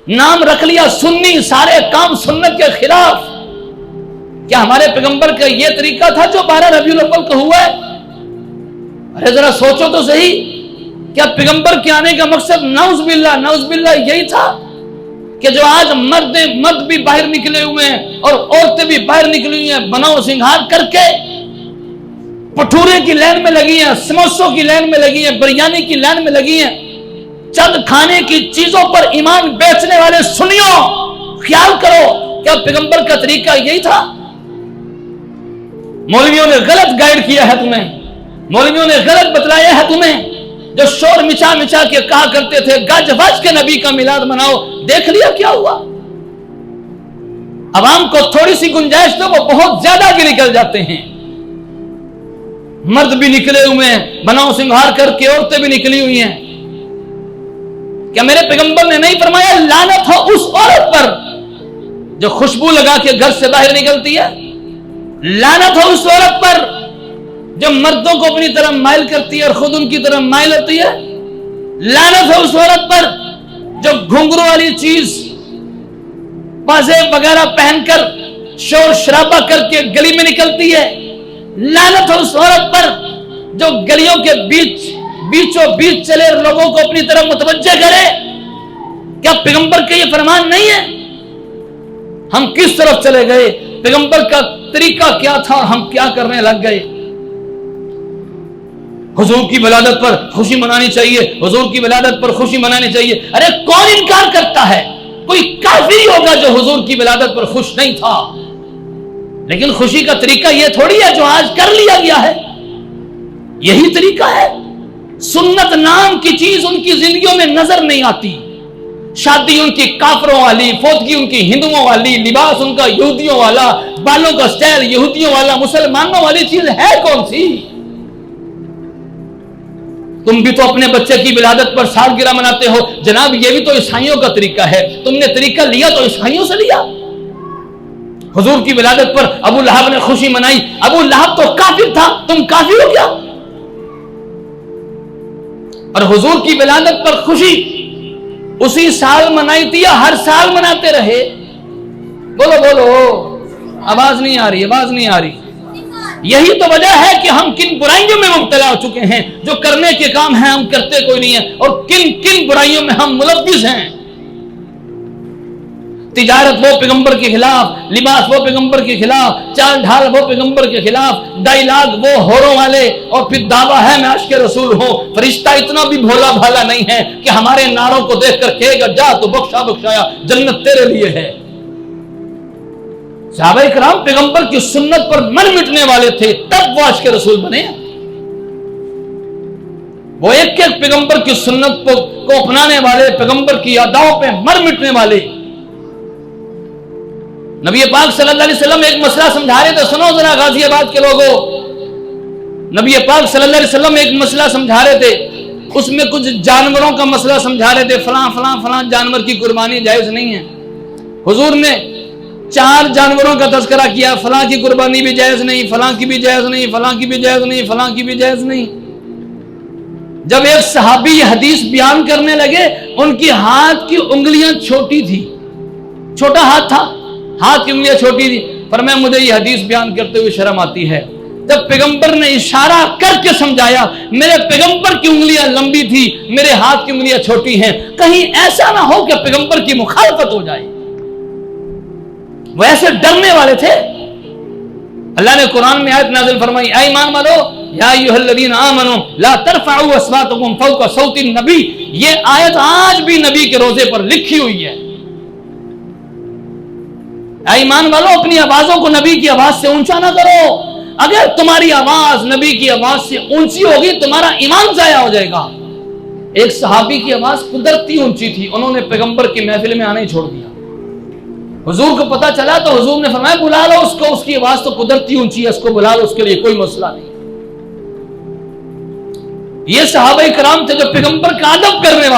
नाम रख लिया सुन्नी, सारे काम सुन्नत के खिलाफ। क्या हमारे पैगंबर का यह तरीका था जो 12 रबीउल अव्वल को हुआ है? अरे जरा सोचो तो सही, क्या पैगंबर के आने का मकसद नाउज़ुबिल्लाह यही था कि जो आज मर्द भी बाहर निकले हुए हैं और औरतें भी बाहर निकली हुई हैं, बनाओ सिंगार करके भटूरे की लाइन में लगी हैं, समोसों की लाइन में लगी हैं, बिरयानी की लाइन में लगी हैं, चंद खाने की चीजों पर ईमान बेचने वाले सुनियो, ख्याल करो, क्या पैगंबर का तरीका यही था? मौलवियों ने गलत गाइड किया है तुम्हें, मौलवियों ने गलत बतलाया है तुम्हें। जो शोर मिचा मिचा के कहा करते थे गज वज के नबी का मिलाद मनाओ, देख लिया क्या हुआ? अवाम को थोड़ी सी गुंजाइश तो वो बहुत ज्यादा भी निकल जाते हैं। मर्द भी निकले हुए हैं, बनाओ सिंगार करके, औरतें भी निकली हुई हैं। क्या मेरे पैगंबर ने नहीं फरमाया लानत हो उस औरत पर जो खुशबू लगा के घर से बाहर निकलती है? लानत हो उस औरत पर जो मर्दों को अपनी तरफ माइल करती है और खुद उनकी तरफ माइल होती है? लानत हो उस औरत पर जो घुंघरू वाली चीज पाजेब वगैरह पहनकर शोर शराबा करके गली में निकलती है। लानत हो उस औरत पर जो गलियों के बीचों बीच चले लोगों को अपनी तरफ मुतवज्जे करे। क्या पैगंबर का ये फरमान नहीं है? हम किस तरफ चले गए? पैगंबर का तरीका क्या था और हम क्या करने लग गए? हुजूर की विलादत पर खुशी मनानी चाहिए, हुजूर की विलादत पर खुशी मनानी चाहिए। अरे कौन इनकार करता है? कोई काफिर होगा जो हुजूर की विलादत पर खुश नहीं था। लेकिन खुशी का तरीका यह थोड़ी है जो आज कर लिया गया है। यही तरीका है। सुन्नत नाम की चीज उनकी जिंदगियों में नजर नहीं आती। शादी उनकी काफरों वाली, फोतगी उनकी हिंदुओं वाली, लिबास उनका यहूदियों वाला, बालों का स्टाइल यहूदियों वाला, मुसलमानों वाली चीज है कौन सी? तुम भी तो अपने बच्चे की विलादत पर सालगिरह मनाते हो। जनाब ये भी तो ईसाइयों का तरीका है। तुमने तरीका लिया तो ईसाइयों से लिया। हुजूर की विलादत पर अबू लहब ने खुशी मनाई। अबू लहब तो काफिर था, तुम काफिर हो क्या? और हुजूर की विलादत पर खुशी उसी साल मनाई थी या हर साल मनाते रहे? बोलो बोलो, आवाज नहीं आ रही, आवाज नहीं आ रही। यही तो वजह है कि हम किन बुराइयों में मुब्तला हो चुके हैं। जो करने के काम हैं हम करते कोई नहीं है, और किन किन बुराइयों में हम मुलव्विस हैं। तिजारत वो पैगंबर के खिलाफ, लिबास वो पैगंबर के खिलाफ, चाल ढाल वो पैगंबर के खिलाफ, डायलॉग वो होरों वाले, और फिर दावा है मैं आशिक़े रसूल हूं। फरिश्ता इतना भी भोला भाला नहीं है कि हमारे नारों को देखकर कहेगा जा तो बख्शा बख्शाया, जन्नत तेरे लिए है। सहाबाए किराम पैगंबर की सुन्नत पर मर मिटने वाले थे, तब वो आशिक़े रसूल बने। वो एक एक पैगंबर की सुन्नत को अपनाने वाले, पैगंबर की अदाओं पे मर मिटने वाले। नबी पाक सल्लल्लाहु अलैहि वसल्लम एक मसला समझा रहे थे। सुनो जरा गाजियाबाद के लोगों, नबी पाक सल्लल्लाहु अलैहि वसल्लम एक मसला समझा रहे थे। उसमें कुछ जानवरों का मसला समझा रहे थे। फलां फलां फलां जानवर की कुर्बानी जायज नहीं है। हुजूर ने 4 जानवरों का तज़किरा किया। फलां की कुर्बानी भी जायज नहीं, फलां की भी जायज नहीं, फलां की भी जायज नहीं, फलां की भी जायज नहीं। जब एक सहाबी हदीस बयान करने लगे, उनकी हाथ की उंगलियां छोटी थी, छोटा हाथ था, हाथ की उंगलियां छोटी थी। फरमाया मुझे ये हदीस बयान करते हुए शर्म आती है। जब पैगंबर ने इशारा करके समझाया, मेरे पैगंबर की उंगलियां लंबी थी, मेरे हाथ की उंगलियां छोटी हैं, कहीं ऐसा ना हो कि पैगंबर की मुखालफत हो जाए। वो ऐसे डरने वाले थे। अल्लाह ने कुरान में आयत नाज़िल फरमाई, ऐ ईमान वालो, या अय्युहल्लज़ीना आमनू ला तरफ़अू अस्वातकुम फ़ौक़ सौतिन नबी। ये आयत आज भी नबी के रोजे पर लिखी हुई है। ऐ ईमान वालो, अपनी आवाजों को नबी की आवाज से ऊंचा ना करो। अगर तुम्हारी आवाज नबी की आवाज से ऊंची होगी, तुम्हारा ईमान जाया हो जाएगा। एक सहाबी की आवाज कुदरती ऊंची थी, उन्होंने पैगंबर की महफिल में आना ही छोड़ दिया। हुजूर को पता चला तो हुजूर ने फरमाया बुला लो उसको, उसकी आवाज तो कुदरती ऊंची है, उसको बुला लो, उसके लिए कोई मसला नहीं। ये सहाबा किराम थे जो पैगंबर का अदब करने वाले।